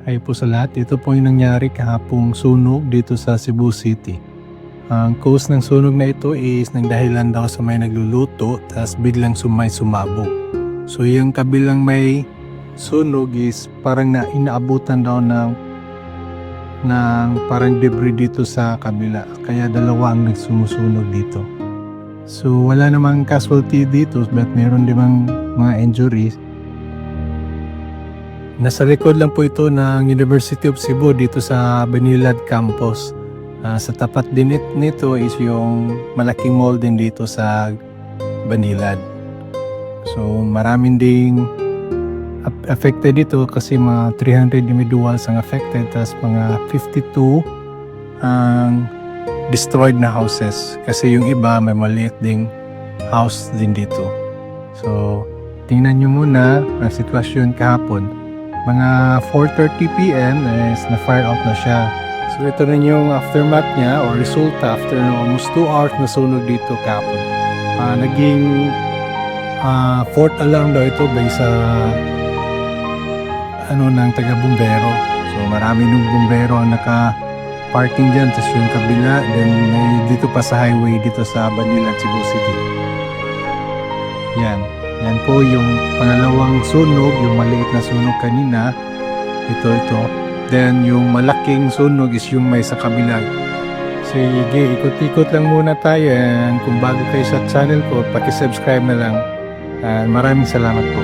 Hi po sa lahat. Ito po yung nangyari kahapong sunog dito sa Cebu City. Ang cause ng sunog na ito is nagdahilan daw sa may nagluluto tapos biglang sumabog. So yung kabilang may sunog is parang inaabutan daw ng parang debris dito sa kabila. Kaya dalawa ang nagsumusunog dito. So wala namang casualty dito but meron dimang mga injuries. Nasa likod lang po ito ng University of Cebu dito sa Banilad Campus. Sa tapat din nito is yung malaking mall din dito sa Banilad. So maraming ding affected dito kasi mga 300 individuals ang affected tapos mga 52 ang destroyed na houses kasi yung iba may maliit ding house din dito. So tingnan nyo muna ang sitwasyon kahapon. Mga 4:30 PM is na-fire out na siya. So ito rin yung aftermath niya or resulta after almost 2 hours na sunog dito kahapon. Naging fourth alarm daw ito by sa ng taga-bumbero. So marami ng bumbero ang naka-parking dyan tapos yung kabila then dito pa sa highway dito sa Banilad, Cebu City. Yan po yung pangalawang sunog, yung maliit na sunog kanina. Ito. Then yung malaking sunog is yung may sa kabila. Sige, ikot-ikot lang muna tayo. And kung bago kayo sa channel ko, paki-subscribe na lang. Maraming salamat po.